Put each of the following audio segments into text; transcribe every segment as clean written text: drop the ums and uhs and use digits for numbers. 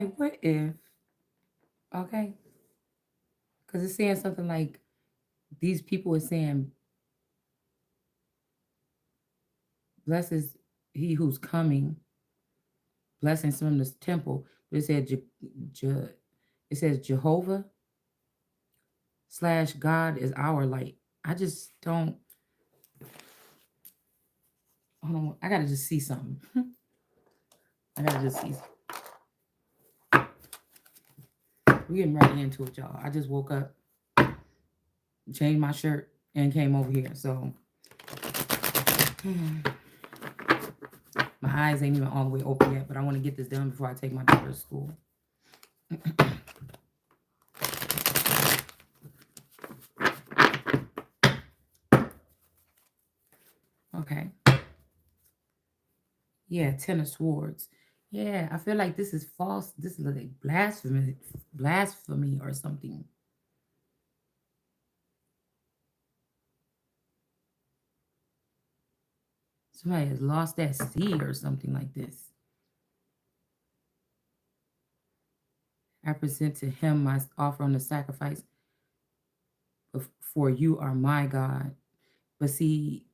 what if, okay, because it's saying something like these people are saying, blessed is he who's coming, blessings from this temple. But it said, it says Jehovah slash God is our light. I just don't, hold on, I gotta just see something. I gotta just see. We're getting right into it, y'all. I just woke up, changed my shirt, and came over here. So my eyes ain't even all the way open yet, but I want to get this done before I take my daughter to school. Okay. Yeah, Ten of Swords. Yeah, I feel like this is false. This is like blasphemy or something. Somebody has lost that seed or something like this. I present to him my offer on the sacrifice. For you are my God. But see,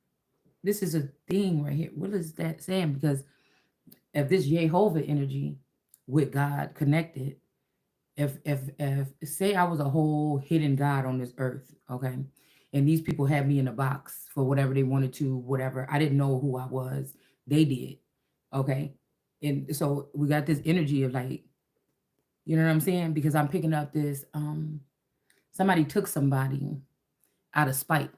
this is a thing right here. What is that saying? Because if this Jehovah energy with God connected, if say I was a whole hidden God on this earth, okay, and these people had me in a box for whatever they wanted to, whatever. I didn't know who I was. They did. Okay. And so we got this energy of like, you know what I'm saying? Because I'm picking up this somebody took somebody out of spite.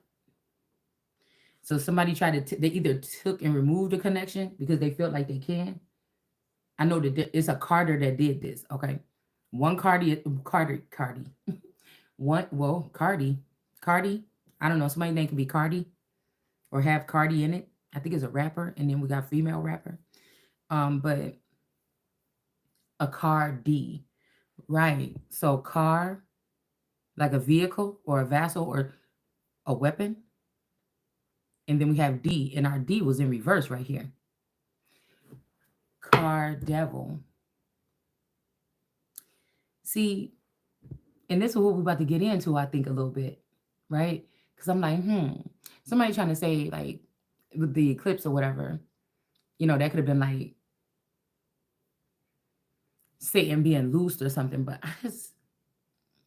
So somebody tried to they either took and removed the connection because they felt like they can. I know that it's a Carter that did this. Okay, one Cardi, one Cardi. I don't know. Somebody's name could be Cardi or have Cardi in it. I think it's a rapper, and then we got female rapper. But a car D, right? So car, like a vehicle or a vessel or a weapon, and then we have D, and our D was in reverse right here. Car devil. See, and this is what we're about to get into, I think, a little bit, right? Because I'm like, somebody trying to say, like, with the eclipse or whatever, that could have been like Satan being loosed or something, but I just,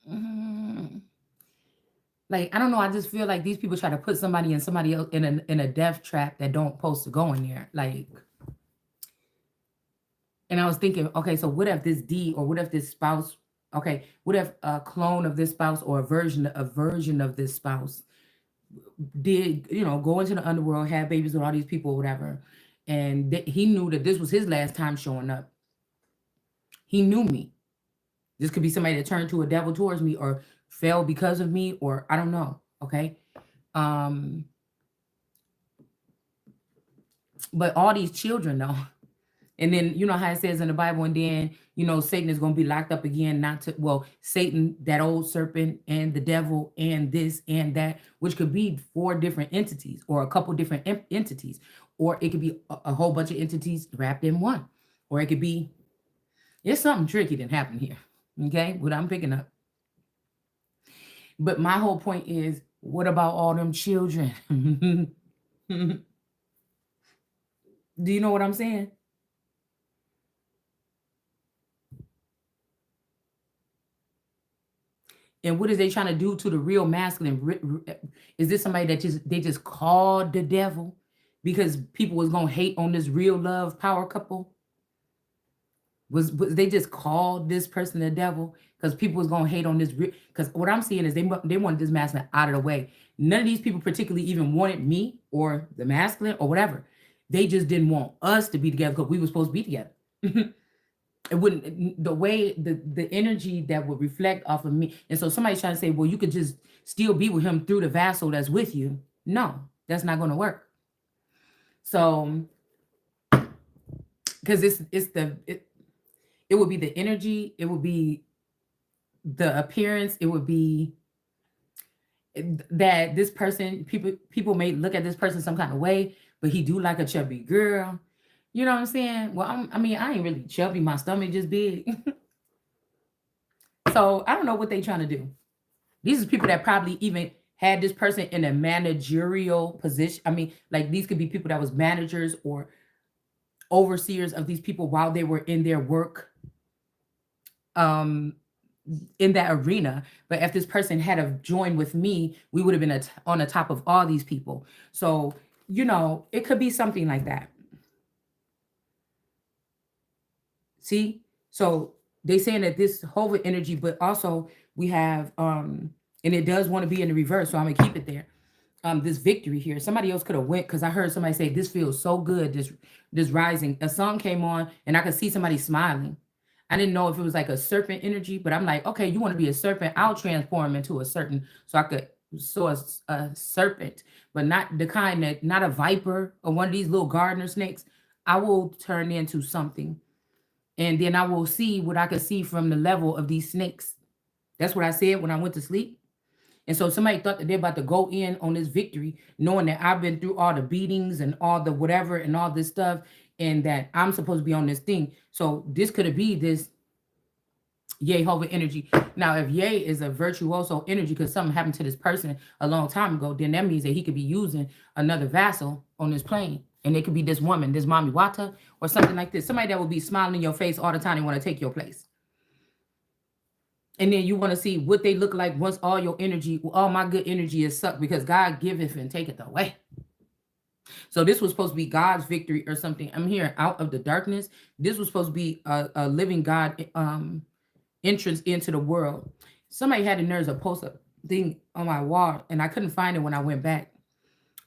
mm, like, I don't know. I just feel like these people try to put somebody and somebody else in a death trap that don't supposed to go in there. Like, and I was thinking, okay, so what if this D or what if this spouse, okay, what if a clone of this spouse or a version of this spouse did go into the underworld, have babies with all these people or whatever, and he knew that this was his last time showing up. He knew me. This could be somebody that turned to a devil towards me or fell because of me, or I don't know. Okay. um but all these children though, and then you know how it says in the Bible, and then Satan is going to be locked up again, not to, well, Satan, that old serpent, and the devil, and this and that, which could be four different entities or a couple different entities, or it could be a whole bunch of entities wrapped in one, or it could be, it's something tricky that happened here. Okay, what I'm picking up. But my whole point is, what about all them children? Do you know what I'm saying? And what is they trying to do to the real masculine? Is this somebody that they just called the devil because people was gonna hate on this real love power couple? Was they just called this person the devil because people was gonna hate on this? Because what I'm seeing is they wanted this masculine out of the way. None of these people particularly even wanted me or the masculine or whatever. They just didn't want us to be together because we were supposed to be together. It wouldn't, the way the energy that would reflect off of me. And so somebody's trying to say, well, you could just still be with him through the vassal that's with you. No, that's not going to work. So because it would be the energy, it would be the appearance, it would be that this person, people may look at this person some kind of way, but he do like a chubby girl. You know what I'm saying? Well, I mean, I ain't really chubby. My stomach just big. So I don't know what they trying to do. These are people that probably even had this person in a managerial position. I mean, like these could be people that was managers or overseers of these people while they were in their work um in that arena. But if this person had have joined with me, we would have been on the top of all these people. So, it could be something like that. See? So they saying that this whole energy, but also we have and it does want to be in the reverse, so I'm gonna keep it there. This victory here. Somebody else could have went because I heard somebody say this feels so good. This rising. A song came on and I could see somebody smiling. I didn't know if it was like a serpent energy, but I'm like, okay, you want to be a serpent? I'll transform into a certain so I could so a serpent, but not the kind that not a viper or one of these little gardener snakes. I will turn into something, and then I will see what I could see from the level of these snakes. That's what I said when I went to sleep. And so somebody thought that they're about to go in on this victory, knowing that I've been through all the beatings and all the whatever and all this stuff, and that I'm supposed to be on this thing. So this could be this Yehovah energy. Now, if Ye is a virtuoso energy because something happened to this person a long time ago, then that means that he could be using another vassal on this plane. And it could be this woman, this Mami Wata, or something like this. Somebody that will be smiling in your face all the time and want to take your place. And then you want to see what they look like once all your energy, all my good energy is sucked because God giveth and taketh away. So this was supposed to be God's victory or something. I'm here out of the darkness. This was supposed to be a living God entrance into the world. Somebody had the nerves to post a thing on my wall, and I couldn't find it when I went back.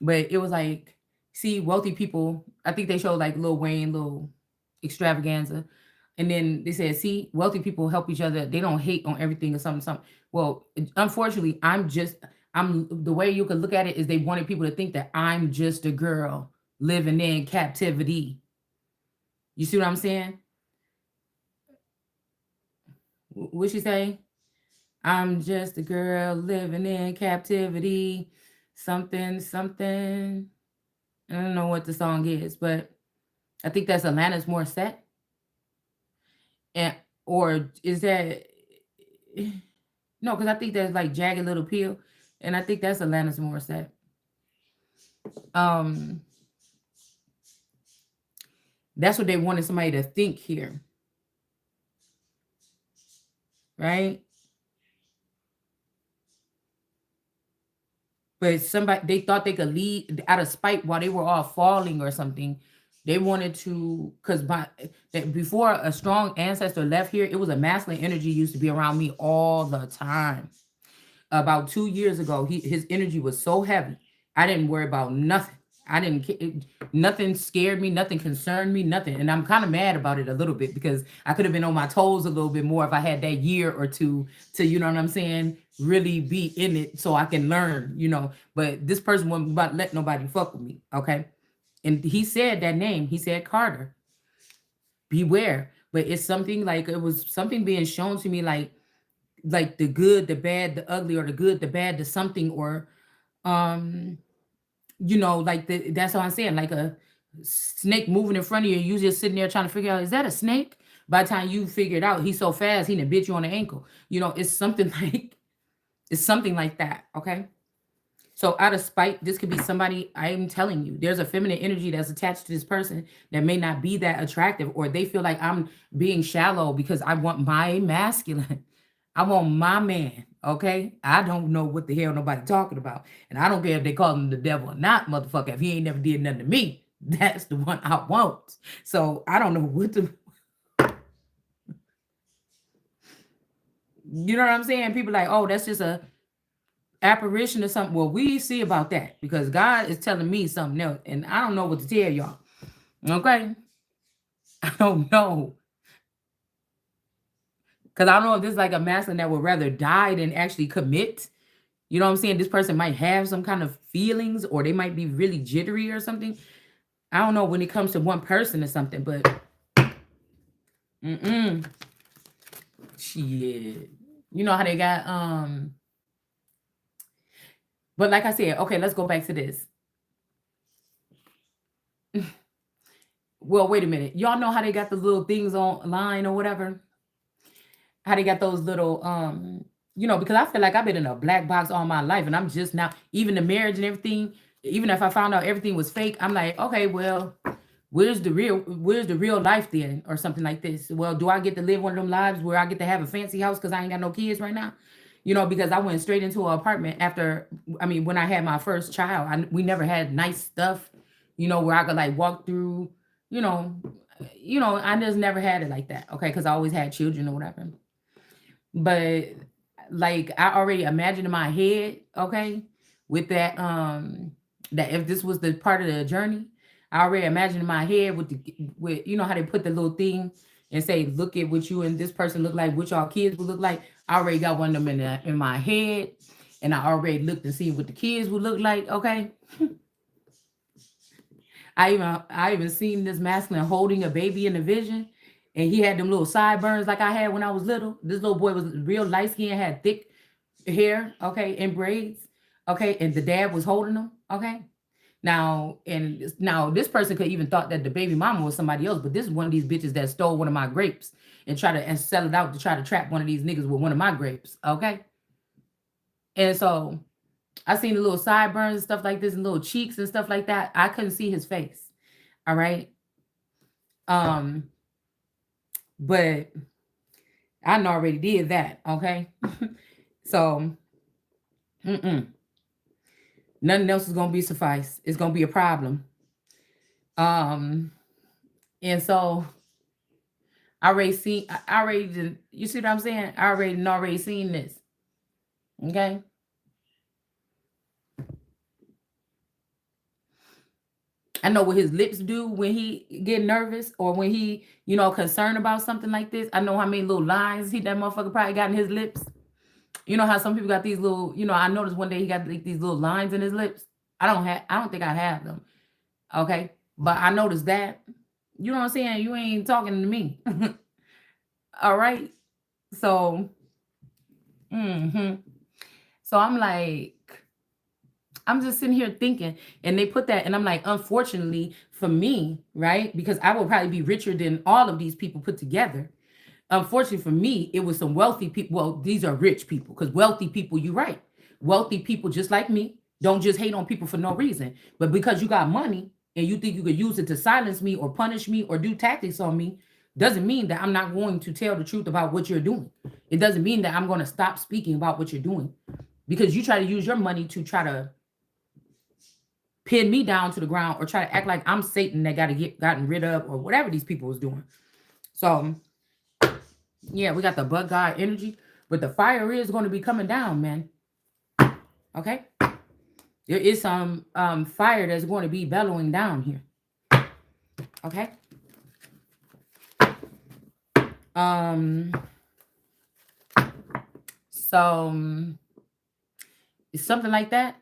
But it was like, see, wealthy people. I think they showed like Lil Wayne, little extravaganza. And then they said, see, wealthy people help each other. They don't hate on everything or something, something. Well, unfortunately, I'm the way you could look at it is they wanted people to think that I'm just a girl living in captivity. You see what I'm saying? What she say? I'm just a girl living in captivity. Something, something. I don't know what the song is, but I think that's Alanis Morissette. And or is that no, because I think that's like Jagged Little Pill. And I think that's Alanis Morissette. Um, that's what they wanted somebody to think here, right? But somebody they thought they could lead out of spite while they were all falling or something. They wanted to because by that before a strong ancestor left here, it was a masculine energy used to be around me all the time. About 2 years ago, his energy was so heavy. I didn't worry about nothing. I didn't nothing scared me, nothing concerned me, nothing. And I'm kind of mad about it a little bit because I could have been on my toes a little bit more if I had that year or two to, you know what I'm saying, really be in it so I can learn. But this person wasn't about to let nobody fuck with me. Okay. And he said that name. He said Carter. Beware. But it's something like it was something being shown to me like the good, the bad, the ugly, or the good, the bad, the something, or um, like that's what I'm saying, like a snake moving in front of you, and you just sitting there trying to figure out, is that a snake? By the time you figure it out, he's so fast, he done bit you on the ankle. It's something like that, okay? So out of spite, this could be somebody, I'm telling you, there's a feminine energy that's attached to this person that may not be that attractive, or they feel like I'm being shallow because I want my masculine. I want my man, okay? I don't know what the hell nobody talking about. And I don't care if they call him the devil or not, motherfucker. If he ain't never did nothing to me, that's the one I want. So I don't know what to, you know what I'm saying? People like, oh, that's just a apparition or something. Well, we see about that because God is telling me something else, and I don't know what to tell y'all. Okay, I don't know because I don't know if this is like a masculine that would rather die than actually commit. You know what I'm saying? This person might have some kind of feelings, or they might be really jittery or something. I don't know when it comes to one person or something, but shit. You know how they got but like I said, okay, let's go back to this. Well, wait a minute. Y'all know how they got the little things online or whatever? how they got those little because I feel like I've been in a black box all my life, and I'm just now, even the marriage and everything, even if I found out everything was fake, I'm like, okay, well, where's the real life then, or something like this? Well, do I get to live one of them lives where I get to have a fancy house because I ain't got no kids right now? Because I went straight into an apartment after, I mean, when I had my first child, we never had nice stuff, where I could like walk through, you know, I just never had it like that. Okay. Cause I always had children or whatever. But like I already imagined in my head, okay, with that if this was the part of the journey, I already imagined in my head with how they put the little thing and say, look at what you and this person look like, what y'all kids would look like. I already got one of them in my head, and I already looked and see what the kids would look like. Okay. I even seen this masculine holding a baby in the vision, and he had them little sideburns like I had when I was little. This little boy was real light skinned, had thick hair, okay, and braids, okay, and the dad was holding them, okay. Now this person could even thought that the baby mama was somebody else, but this is one of these bitches that stole one of my grapes and try to sell it out to try to trap one of these niggas with one of my grapes, okay. And so I seen the little sideburns and stuff like this, and little cheeks and stuff like that. I couldn't see his face. All right. Um, but I already did that. Okay. So nothing else is gonna be suffice. It's gonna be a problem. Um, and so I already seen. I already did. You see what I'm saying? I already seen this. Okay. I know what his lips do when he get nervous or when he, concerned about something like this. I know how many little lines that motherfucker probably got in his lips. You know how some people got these little, I noticed one day he got like these little lines in his lips. I don't think I have them. Okay. But I noticed that. You know what I'm saying? You ain't talking to me. All right. So, hmm so I'm like, I'm just sitting here thinking, and they put that, and I'm like, unfortunately for me, right? Because I will probably be richer than all of these people put together. Unfortunately for me, it was some wealthy people. Well, these are rich people, because wealthy people, you're right. Wealthy people, just like me, don't just hate on people for no reason. But because you got money and you think you could use it to silence me or punish me or do tactics on me, doesn't mean that I'm not going to tell the truth about what you're doing. It doesn't mean that I'm going to stop speaking about what you're doing, because you try to use your money to try to pin me down to the ground or try to act like I'm Satan that got to get gotten rid of or whatever these people was doing. So yeah, we got the bug god energy, but the fire is going to be coming down, man. Okay, there is some fire that's going to be bellowing down here. Okay. So it's something like that.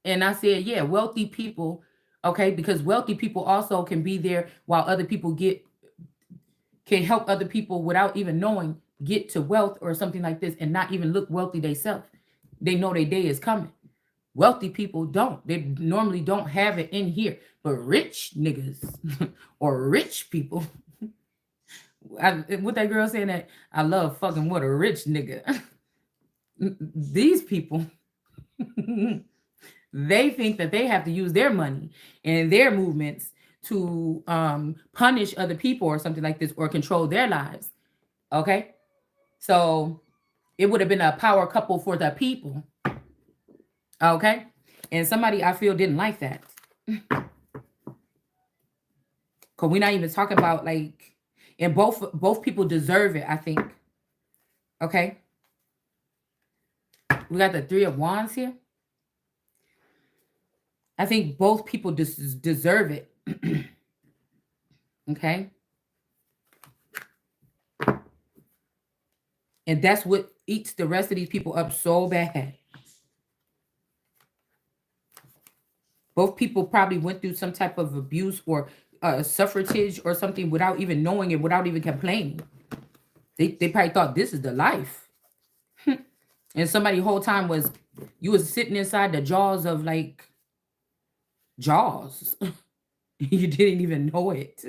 And I said, yeah, wealthy people, okay, because wealthy people also can be there while other people can help other people without even knowing, get to wealth or something like this, and not even look wealthy themselves. They know their day is coming. Wealthy people don't. They normally don't have it in here. But rich niggas or rich people, what that girl saying that I love fucking with a rich nigga. These people, they think that they have to use their money and their movements to punish other people or something like this, or control their lives. Okay. So it would have been a power couple for the people. Okay. And somebody I feel didn't like that. Cause we're not even talking about like, and both people deserve it, I think. Okay. We got the 3 of Wands here. I think both people deserve it. Okay. And that's what eats the rest of these people up so bad. Both people probably went through some type of abuse or suffrage or something without even knowing it, without even complaining. They probably thought this is the life. And somebody whole time you was sitting inside the jaws of like jaws. You didn't even know it.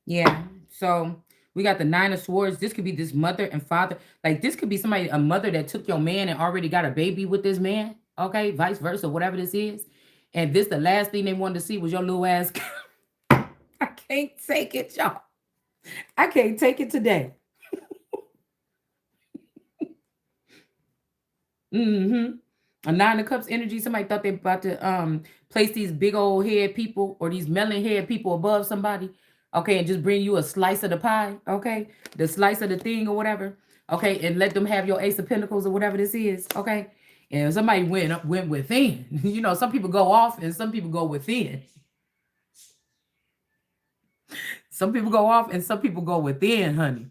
Yeah. So we got the Nine of Swords. This could be this mother and father. Like this could be somebody, a mother that took your man and already got a baby with this man. Okay, vice versa, whatever this is. And this the last thing they wanted to see was your little ass. I can't take it, y'all. I can't take it today. Mm-hmm. A Nine of Cups energy. Somebody thought they about to place these big old head people or these melon head people above somebody. Okay, and just bring you a slice of the pie. Okay, the slice of the thing or whatever. Okay, and let them have your Ace of Pentacles or whatever this is. Okay, and somebody went within. You know, some people go off and some people go within. Some people go off and some people go within, honey.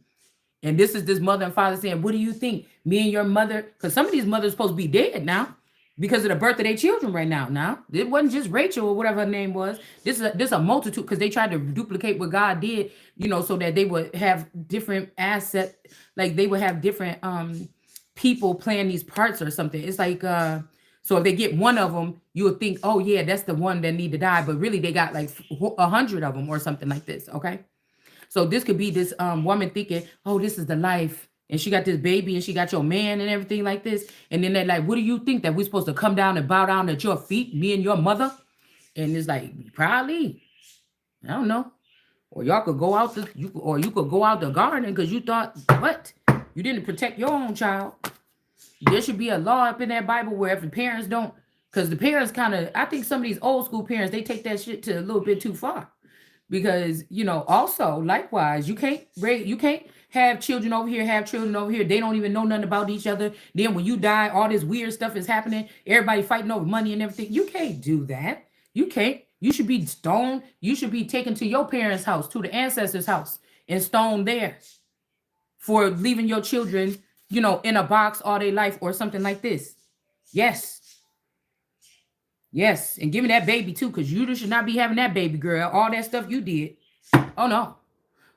And this is this mother and father saying, what do you think? Me and your mother, because some of these mothers are supposed to be dead now because of the birth of their children right now. Now, it wasn't just Rachel or whatever her name was. This is a multitude because they tried to duplicate what God did, you know, so that they would have different assets, like they would have different people playing these parts or something. It's like so if they get one of them, you would think, oh yeah, that's the one that need to die, but really they got like 100 of them or something like this. Okay. So this could be this woman thinking, oh, this is the life. And she got this baby and she got your man and everything like this. And then they're like, what do you think that we're supposed to come down and bow down at your feet, me and your mother? And it's like, probably, I don't know. Or y'all could go out you could go out the garden because you thought, what? You didn't protect your own child. There should be a law up in that Bible where if the parents don't, because the parents kind of, I think some of these old school parents, they take that shit to a little bit too far. Because you know, also likewise, you can't have children over here, have children over here. They don't even know nothing about each other. Then when you die, all this weird stuff is happening. Everybody fighting over money and everything. You can't do that. You can't. You should be stoned. You should be taken to your parents' house, to the ancestors' house, and stoned there for leaving your children, you know, in a box all their life or something like this. Yes. Yes, and give me that baby too, because you should not be having that baby, girl. All that stuff you did. Oh no.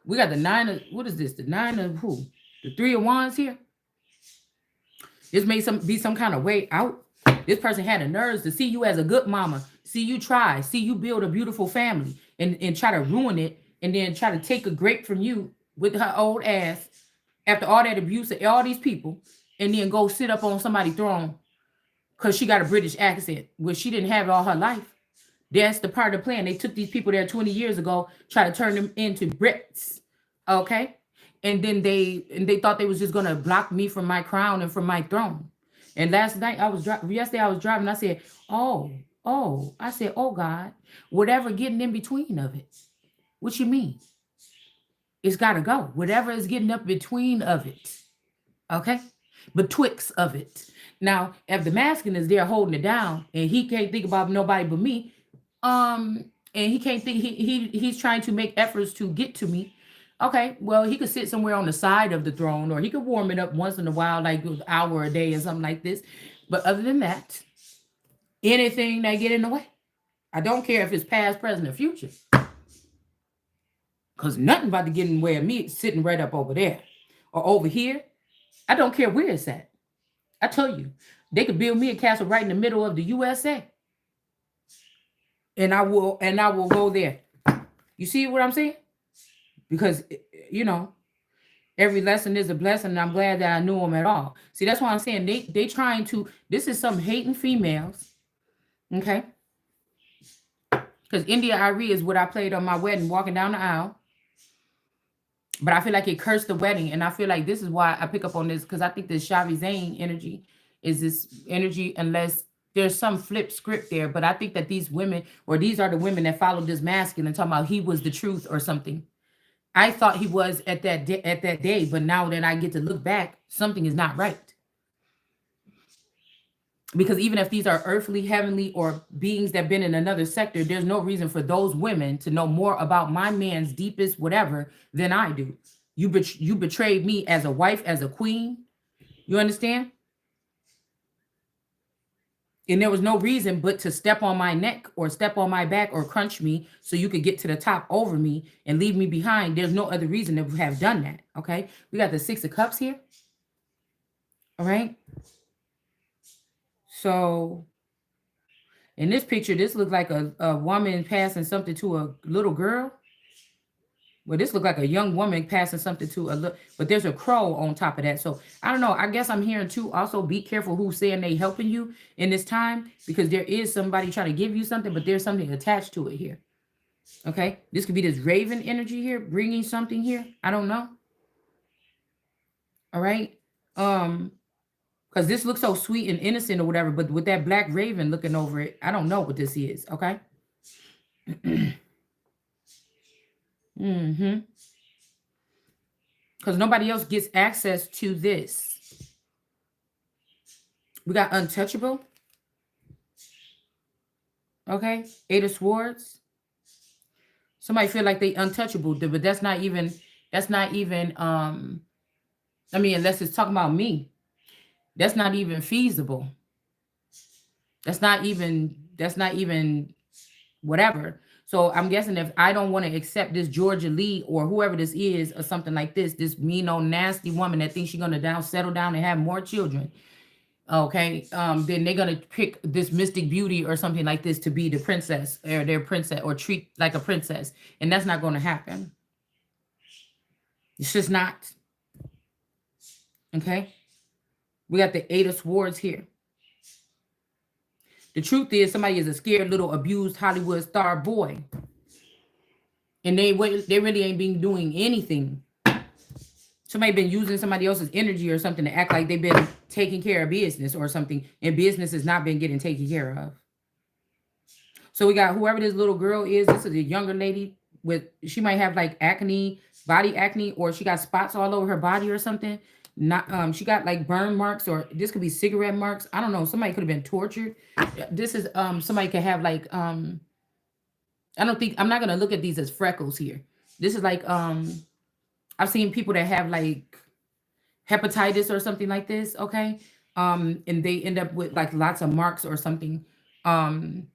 We got the nine of, what is this? The nine of who? The three of wands here. This may be some kind of way out. This person had the nerves to see you as a good mama. See you try. See you build a beautiful family. And try to ruin it. And then try to take a grape from you with her old ass. After all that abuse of all these people. And then go sit up on somebody's throne. Because she got a British accent. Where she didn't have it all her life. That's the part of the plan. They took these people there 20 years ago, try to turn them into Brits. Okay? And then they thought they was just gonna block me from my crown and from my throne. And last night yesterday I was driving, I said, I said, oh God, whatever getting in between of it. What you mean? It's gotta go. Whatever is getting up between of it. Okay? Betwixt of it. Now, if the masculine is there holding it down and he can't think about nobody but me, and he can't think he's trying to make efforts to get to me. Okay, well, he could sit somewhere on the side of the throne, or he could warm it up once in a while, like an hour a day or something like this. But other than that, anything that get in the way, I don't care if it's past, present, or future. Because nothing about to get in the way of me sitting right up over there or over here. I don't care where it's at. I tell you, they could build me a castle right in the middle of the USA. And I will go there. You see what I'm saying? Because you know, every lesson is a blessing, and I'm glad that I knew them at all. See, that's why I'm saying they trying to. This is some hating females, okay? Because India Irie is what I played on my wedding, walking down the aisle. But I feel like it cursed the wedding, and I feel like this is why I pick up on this, because I think this Shavi Zane energy is this energy, unless there's some flip script there. But I think that these women, or these are the women that followed this masculine, talking about he was the truth or something. I thought he was at that day, but now that I get to look back, something is not right. Because even if these are earthly, heavenly, or beings that been in another sector, there's no reason for those women to know more about my man's deepest whatever than I do. You betrayed me as a wife, as a queen. You understand? And there was no reason but to step on my neck or step on my back or crunch me so you could get to the top over me and leave me behind. There's no other reason to have done that. Okay. We got the Six of Cups here. All right. So in this picture, this looks like a woman passing something to a little girl. Well, this looked like a young woman passing something to a look, but there's a crow on top of that. So I don't know. I guess I'm hearing too. Also, be careful who's saying they helping you in this time, because there is somebody trying to give you something, but there's something attached to it here. Okay, this could be this raven energy here, bringing something here. I don't know. All right, because this looks so sweet and innocent or whatever, but with that black raven looking over it, I don't know what this is. Okay. Mm-hmm. Because nobody else gets access to this. We got untouchable. Okay. Eight of Swords. Somebody feel like they untouchable, but that's not even, I mean, unless it's talking about me, that's not even feasible. That's not even whatever. So I'm guessing if I don't want to accept this Georgia Lee or whoever this is or something like this mean old nasty woman that thinks she's gonna settle down and have more children, okay, then they're gonna pick this mystic beauty or something like this to be the princess or their princess or treat like a princess, and that's not gonna happen. It's just not. Okay, we got the Eight of Swords here. The truth is, somebody is a scared little abused Hollywood star boy, and they really ain't been doing anything. Somebody been using somebody else's energy or something to act like they've been taking care of business or something, and business has not been getting taken care of. So we got whoever this little girl is. This is a younger lady with, she might have like acne, body acne, or she got spots all over her body or something. Not she got like burn marks, or this could be cigarette marks. I don't know. Somebody could have been tortured. This is somebody could have like I don't think, I'm not gonna look at these as freckles here. This is like I've seen people that have like hepatitis or something like this, okay? And they end up with like lots of marks or something on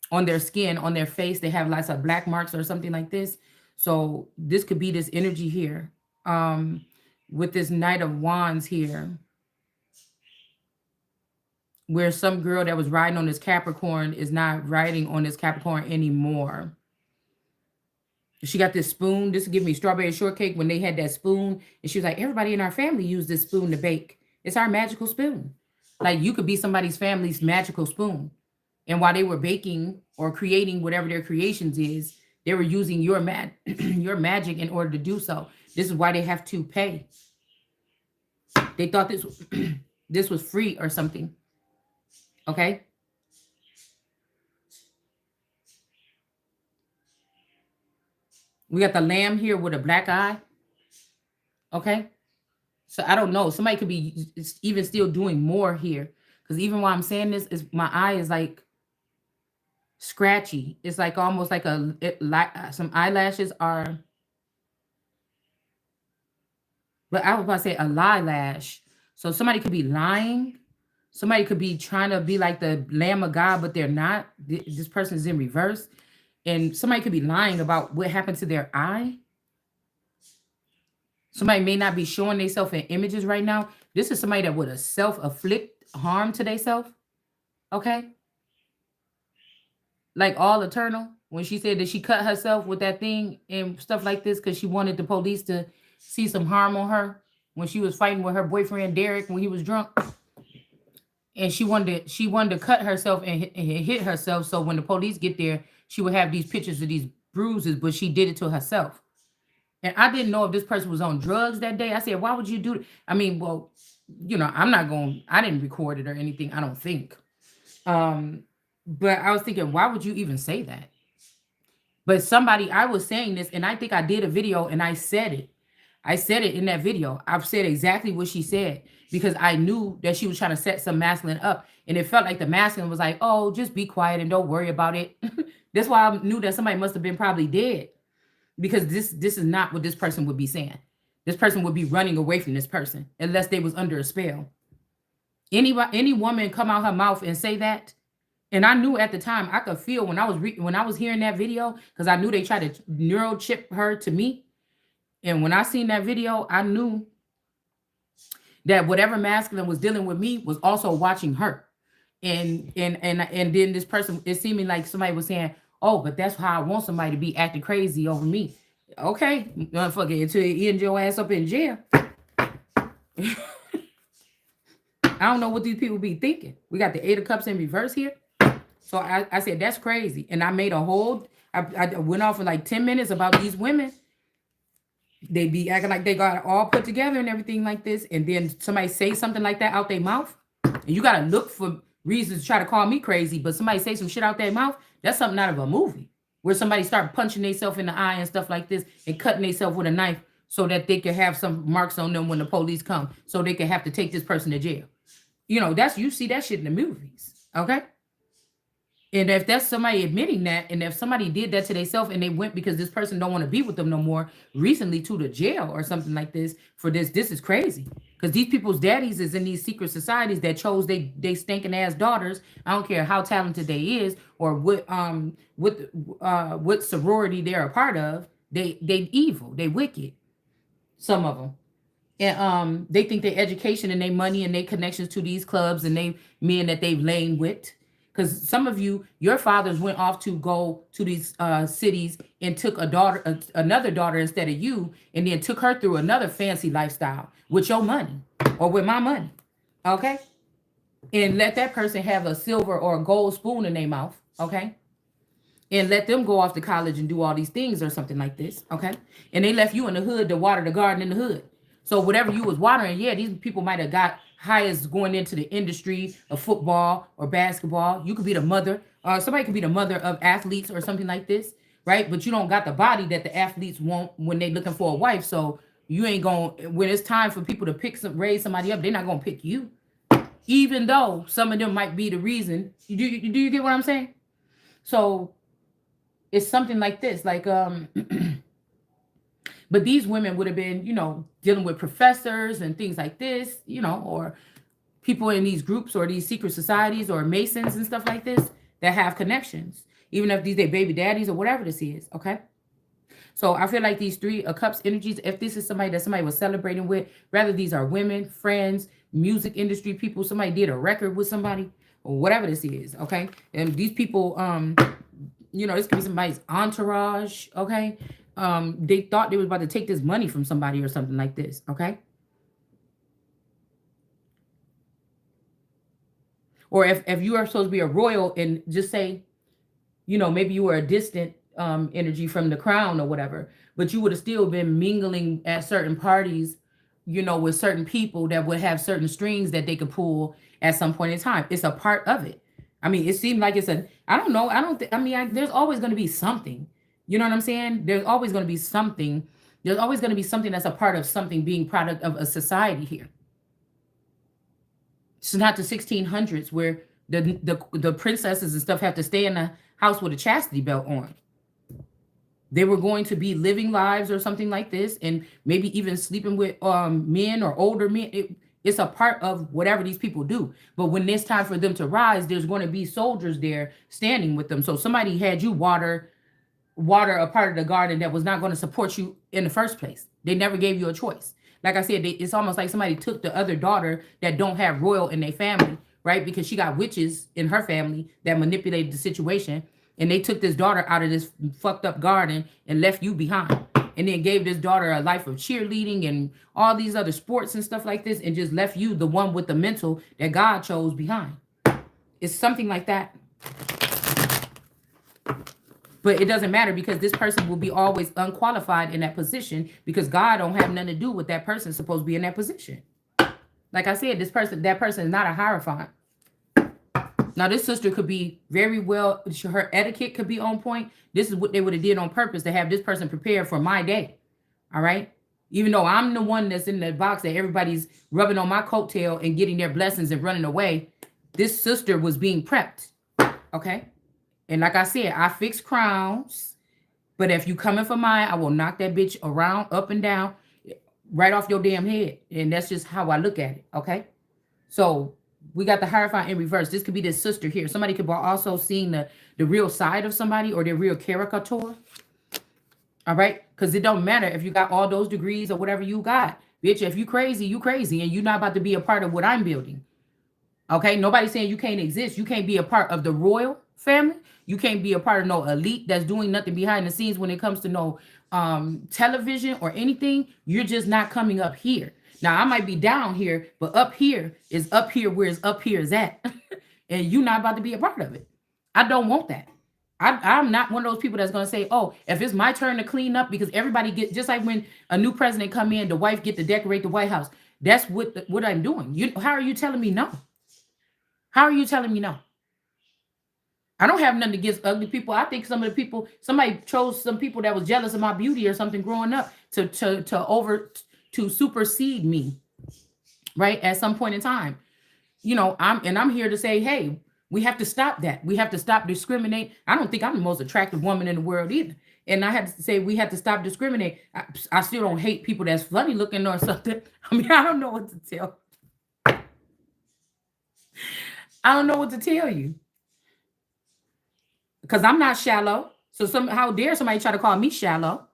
their skin, on their face. They have lots of black marks or something like this. So this could be this energy here. With this Knight of Wands here, where some girl that was riding on this Capricorn is not riding on this Capricorn anymore. She got this spoon. This give me strawberry shortcake when they had that spoon. And she was like, everybody in our family used this spoon to bake. It's our magical spoon. Like you could be somebody's family's magical spoon. And while they were baking or creating whatever their creations is, they were using your your magic in order to do so. This is why they have to pay. They thought this this was free or something. Okay. We got the lamb here with a black eye. Okay. So I don't know. Somebody could be even still doing more here. Because even while I'm saying this, is my eye is like scratchy. It's like almost like some eyelashes are, but I was about to say a lash. So somebody could be lying. Somebody could be trying to be like the Lamb of God, but they're not. This person is in reverse. And somebody could be lying about what happened to their eye. Somebody may not be showing themselves in images right now. This is somebody that would have self-afflict harm to themselves. Okay. Like All Eternal, when she said that she cut herself with that thing and stuff like this because she wanted the police to see some harm on her when she was fighting with her boyfriend Derek when he was drunk. And she wanted to cut herself and hit herself, so when the police get there, she would have these pictures of these bruises, but she did it to herself. And I didn't know if this person was on drugs that day. I said, why would you do it? I mean, well, you know, I didn't record it or anything, I don't think. But I was thinking, why would you even say that? But I was saying this, and I think I did a video and I said it. I said it in that video. I've said exactly what she said because I knew that she was trying to set some masculine up. And it felt like the masculine was like, oh, just be quiet and don't worry about it. That's why I knew that somebody must have been probably dead, because this is not what this person would be saying. This person would be running away from this person unless they was under a spell. Any woman come out her mouth and say that. And I knew at the time, I could feel when I was hearing that video, because I knew they tried to neural chip her to me. And when I seen that video, I knew that whatever masculine was dealing with me was also watching her. And then this person, it seemed like somebody was saying, oh, but that's how I want somebody to be acting crazy over me. Okay, motherfucker, until you end your ass up in jail. I don't know what these people be thinking. We got the Eight of Cups in reverse here. So I said, that's crazy. And I made a whole, I went off for like 10 minutes about these women. They be acting like they got it all put together and everything like this. And then somebody say something like that out their mouth. And you got to look for reasons to try to call me crazy. But somebody say some shit out their mouth, that's something out of a movie. Where somebody start punching themselves in the eye and stuff like this and cutting themselves with a knife so that they can have some marks on them when the police come. So they can have to take this person to jail. You know, you see that shit in the movies. Okay? And if that's somebody admitting that, and if somebody did that to themselves and they went because this person don't want to be with them no more recently to the jail or something like this for this is crazy. Because these people's daddies is in these secret societies that chose they stinking ass daughters. I don't care how talented they is or what sorority they're a part of. They evil, they wicked. Some of them. And they think their education and their money and their connections to these clubs and they men that they've lain with. Because some of you, your fathers went off to go to these cities and took another daughter instead of you, and then took her through another fancy lifestyle with your money or with my money, okay? And let that person have a silver or a gold spoon in their mouth, okay? And let them go off to college and do all these things or something like this, okay? And they left you in the hood to water the garden in the hood. So whatever you was watering, yeah, these people might have got highest going into the industry of football or basketball. You could be the mother. Somebody could be the mother of athletes or something like this, right? But you don't got the body that the athletes want when they looking for a wife. So you ain't going, when it's time for people to raise somebody up, they're not going to pick you. Even though some of them might be the reason. Do you get what I'm saying? So it's something like this, like, but these women would have been, dealing with professors and things like this, or people in these groups or these secret societies or Masons and stuff like this that have connections, even if these are baby daddies or whatever this is, okay? So I feel like these Three of Cups energies, if this is somebody that somebody was celebrating with, rather these are women, friends, music industry people, somebody did a record with somebody or whatever this is, okay? And these people, this could be somebody's entourage, okay? They thought they was about to take this money from somebody or something like this, okay? Or if you are supposed to be a royal and just say, maybe you were a distant energy from the crown or whatever, but you would have still been mingling at certain parties, with certain people that would have certain strings that they could pull at some point in time. It's a part of it. I mean, it seemed like I don't know. There's always going to be something. You know what I'm saying? There's always going to be something. There's always going to be something that's a part of something being product of a society here. It's not the 1600s where the princesses and stuff have to stay in the house with a chastity belt on. They were going to be living lives or something like this, and maybe even sleeping with men or older men. It's a part of whatever these people do. But when it's time for them to rise, there's going to be soldiers there standing with them. So somebody had you water a part of the garden that was not going to support you in the first place. They never gave you a choice. Like I said, it's almost like somebody took the other daughter that don't have royal in their family, right? Because she got witches in her family that manipulated the situation. And they took this daughter out of this fucked up garden and left you behind. And then gave this daughter a life of cheerleading and all these other sports and stuff like this, and just left you, the one with the mental that God chose, behind. It's something like that. But it doesn't matter because this person will be always unqualified in that position because God don't have nothing to do with that person supposed to be in that position. Like I said, that person is not a hierophant. Now, this sister could be very well, her etiquette could be on point. This is what they would have did on purpose to have this person prepared for my day. All right? Even though I'm the one that's in the box that everybody's rubbing on my coattail and getting their blessings and running away, this sister was being prepped. Okay? And like I said, I fix crowns. But if you coming for mine, I will knock that bitch around, up and down, right off your damn head. And that's just how I look at it. Okay? So we got the Hierophant in reverse. This could be this sister here. Somebody could also seen the real side of somebody or their real caricature. All right? Because it don't matter if you got all those degrees or whatever you got. Bitch, if you crazy, you crazy. And you're not about to be a part of what I'm building. Okay? Nobody's saying you can't exist. You can't be a part of the royal family. You can't be a part of no elite that's doing nothing behind the scenes when it comes to no television or anything. You're just not coming up here. Now I might be down here, but up here is up here where is up here is at. And you're not about to be a part of it. I don't want that. I'm not one of those people that's gonna say, "Oh, if it's my turn to clean up," because everybody get just like when a new president come in, the wife get to decorate the White House. That's what I'm doing. How are you telling me no? How are you telling me no? I don't have nothing against ugly people. I think some of the people, somebody chose some people that was jealous of my beauty or something growing up to supersede me, right? At some point in time. I'm here to say, hey, we have to stop that. We have to stop discriminate. I don't think I'm the most attractive woman in the world either. And I have to say we have to stop discriminate. I still don't hate people that's funny looking or something. I mean, I don't know what to tell. I don't know what to tell you. Because I'm not shallow. So how dare somebody try to call me shallow?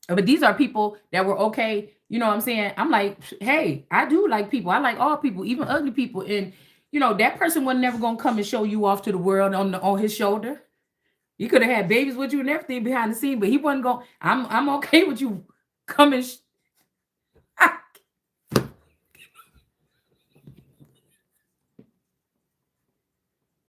But these are people that were okay. You know what I'm saying? I'm like, hey, I do like people. I like all people, even ugly people. And that person was never gonna come and show you off to the world on his shoulder. You could have had babies with you and everything behind the scene, but he wasn't going. I'm okay with you coming